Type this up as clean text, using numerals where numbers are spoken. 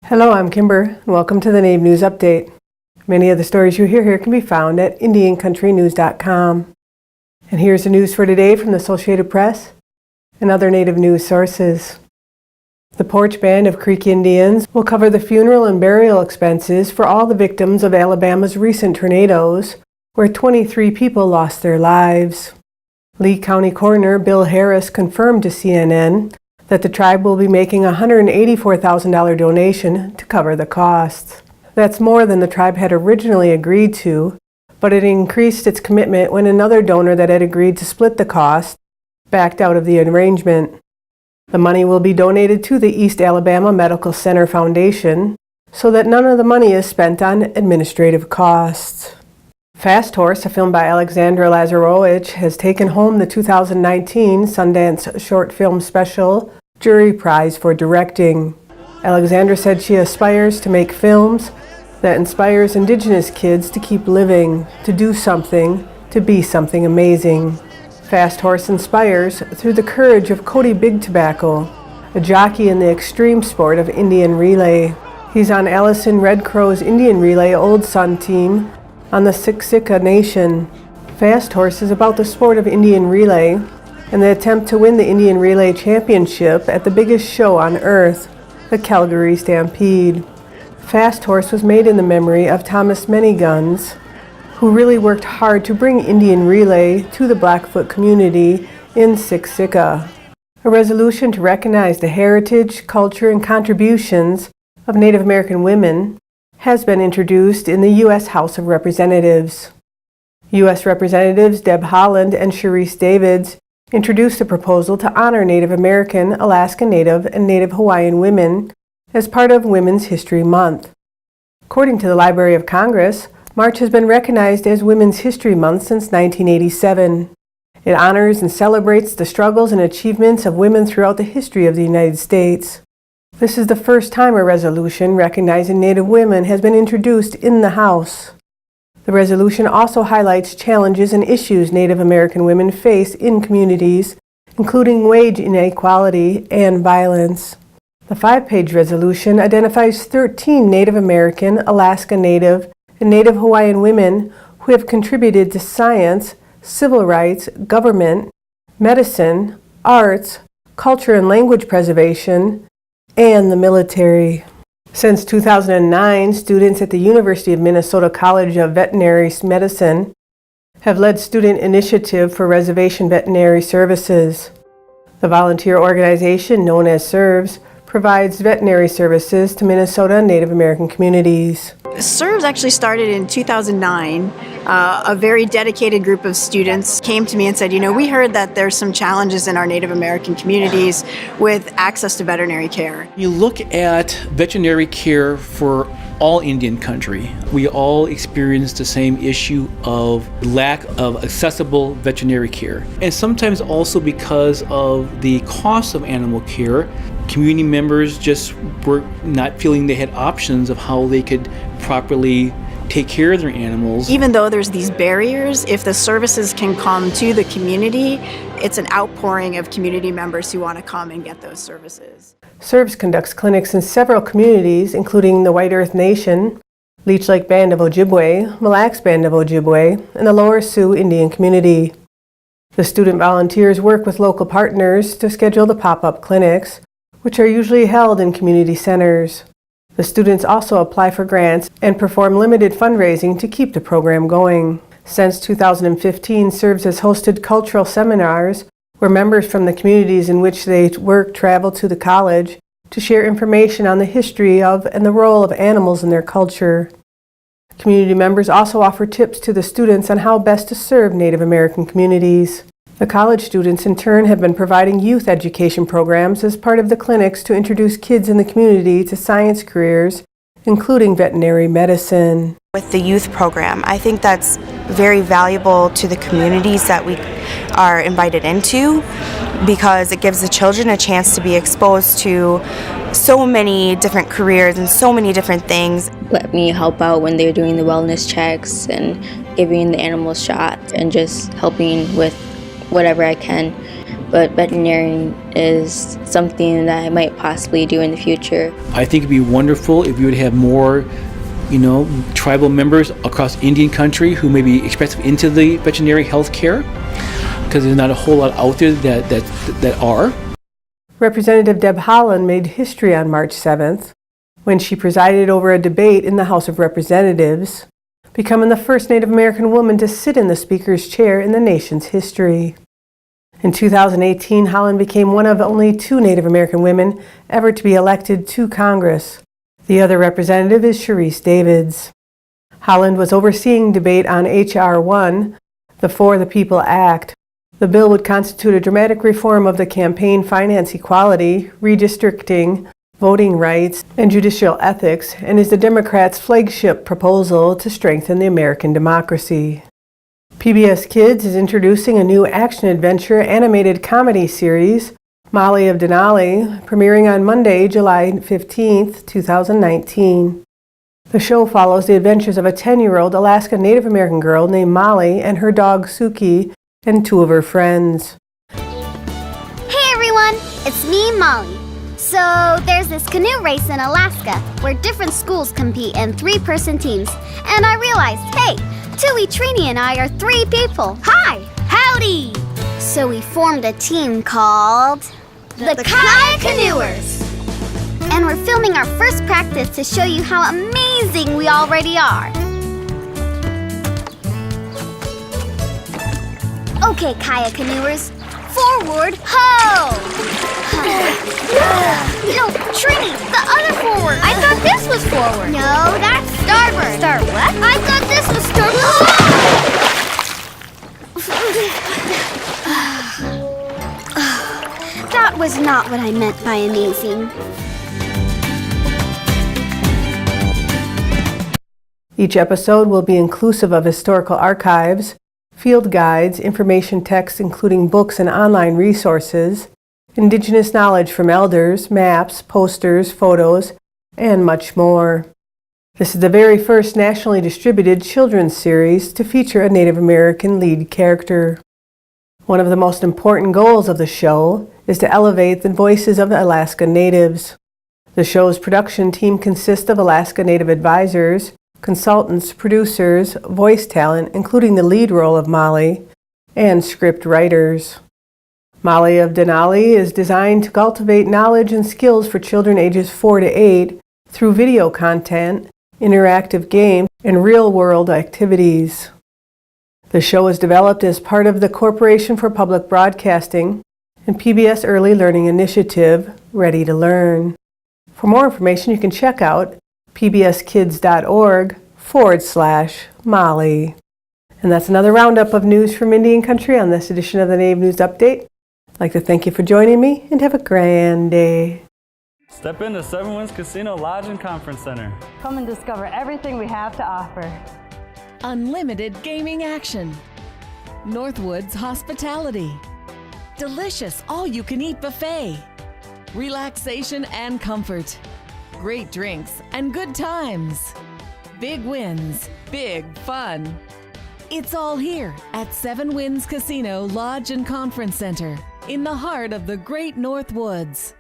Hello, I'm Kimber, and welcome to the Native News Update. Many of the stories you hear here can be found at IndianCountryTV.com. And here's the news for today from the Associated Press and other Native news sources. The Poarch Band of Creek Indians will cover the funeral and burial expenses for all the victims of Alabama's recent tornadoes, where 23 people lost their lives. Lee County Coroner Bill Harris confirmed to CNN that the tribe will be making a $184,000 donation to cover the costs. That's more than the tribe had originally agreed to, but it increased its commitment when another donor that had agreed to split the cost backed out of the arrangement. The money will be donated to the East Alabama Medical Center Foundation so that none of the money is spent on administrative costs. Fast Horse, a film by Alexandra Lazarowicz, has taken home the 2019 Sundance Short Film Special Jury Prize for directing. Alexandra said she aspires to make films that inspires Indigenous kids to keep living, to do something, to be something amazing. Fast Horse inspires through the courage of Courte Big Tobacco, a jockey in the extreme sport of Indian relay. He's on Allison Red Crow's Indian Relay Old Son team on the Siksika Nation. Fast Horse is about the sport of Indian relay and the attempt to win the Indian Relay Championship at the biggest show on earth, the Calgary Stampede. Fast Horse was made in the memory of Thomas Manyguns, who really worked hard to bring Indian relay to the Blackfoot community in Siksika. A resolution to recognize the heritage, culture, and contributions of Native American women has been introduced in the U.S. House of Representatives. U.S. Representatives Deb Haaland and Sharice Davids introduced a proposal to honor Native American, Alaska Native, and Native Hawaiian women as part of Women's History Month. According to the Library of Congress, March has been recognized as Women's History Month since 1987. It honors and celebrates the struggles and achievements of women throughout the history of the United States. This is the first time a resolution recognizing Native women has been introduced in the House. The resolution also highlights challenges and issues Native American women face in communities, including wage inequality and violence. The 5-page resolution identifies 13 Native American, Alaska Native, and Native Hawaiian women who have contributed to science, civil rights, government, medicine, arts, culture and language preservation, and the military. Since 2009, students at the University of Minnesota College of Veterinary Medicine have led student initiative for Reservation Veterinary Services. The volunteer organization known as SERVS provides veterinary services to Minnesota and Native American communities. SERVS actually started in 2009. A very dedicated group of students came to me and said, we heard that there's some challenges in our Native American communities with access to veterinary care. You look at veterinary care for all Indian country. We all experience the same issue of lack of accessible veterinary care. And sometimes also because of the cost of animal care, community members just were not feeling they had options of how they could properly take care of their animals. Even though there's these barriers, if the services can come to the community, it's an outpouring of community members who want to come and get those services. SERVS conducts clinics in several communities, including the White Earth Nation, Leech Lake Band of Ojibwe, Mille Lacs Band of Ojibwe, and the Lower Sioux Indian community. The student volunteers work with local partners to schedule the pop-up clinics, which are usually held in community centers. The students also apply for grants and perform limited fundraising to keep the program going. Since 2015, SERVS has hosted cultural seminars where members from the communities in which they work travel to the college to share information on the history of and the role of animals in their culture. Community members also offer tips to the students on how best to serve Native American communities. The college students, in turn, have been providing youth education programs as part of the clinics to introduce kids in the community to science careers, including veterinary medicine. With the youth program, I think that's very valuable to the communities that we are invited into because it gives the children a chance to be exposed to so many different careers and so many different things. Let me help out when they're doing the wellness checks and giving the animals shots and just helping with whatever I can. But veterinarian is something that I might possibly do in the future. I think it'd be wonderful if you would have more, tribal members across Indian country who may be expressive into the veterinary health care, because there's not a whole lot out there that are. Representative Deb Haaland made history on March 7th when she presided over a debate in the House of Representatives, becoming the first Native American woman to sit in the Speaker's chair in the nation's history. In 2018, Haaland became one of only 2 Native American women ever to be elected to Congress. The other representative is Sharice Davids. Haaland was overseeing debate on H.R. 1, the For the People Act. The bill would constitute a dramatic reform of the campaign finance equality, redistricting, voting rights, and judicial ethics, and is the Democrats' flagship proposal to strengthen the American democracy. PBS Kids is introducing a new action-adventure animated comedy series, Molly of Denali, premiering on Monday, July 15, 2019. The show follows the adventures of a 10-year-old Alaska Native American girl named Molly and her dog Suki and 2 of her friends. Hey everyone, it's me, Molly. So there's this canoe race in Alaska where different schools compete in 3-person teams. And I realized, hey, Tui, Trini, and I are 3 people. Hi! Howdy! So we formed a team called the Kayak Canoers. And we're filming our first practice to show you how amazing we already are. Okay, Kayak Canoers, forward ho! No, Trini, the other forward. I thought this was forward. No, that's starboard. Start what? I thought this was starboard. That was not what I meant by amazing. Each episode will be inclusive of historical archives, field guides, information text including books and online resources, Indigenous knowledge from elders, maps, posters, photos, and much more. This is the very first nationally distributed children's series to feature a Native American lead character. One of the most important goals of the show is to elevate the voices of Alaska Natives. The show's production team consists of Alaska Native advisors, consultants, producers, voice talent, including the lead role of Molly, and script writers. Molly of Denali is designed to cultivate knowledge and skills for children ages 4 to 8 through video content, interactive games, and real-world activities. The show is developed as part of the Corporation for Public Broadcasting and PBS Early Learning Initiative, Ready to Learn. For more information, you can check out pbskids.org/Molly. And that's another roundup of news from Indian Country on this edition of the Native News Update. I'd like to thank you for joining me and have a grand day. Step into Seven Winds Casino Lodge and Conference Center. Come and discover everything we have to offer. Unlimited gaming action. Northwoods hospitality. Delicious all-you-can-eat buffet. Relaxation and comfort. Great drinks and good times. Big wins, big fun. It's all here at Seven Winds Casino Lodge and Conference Center in the heart of the Great North Woods.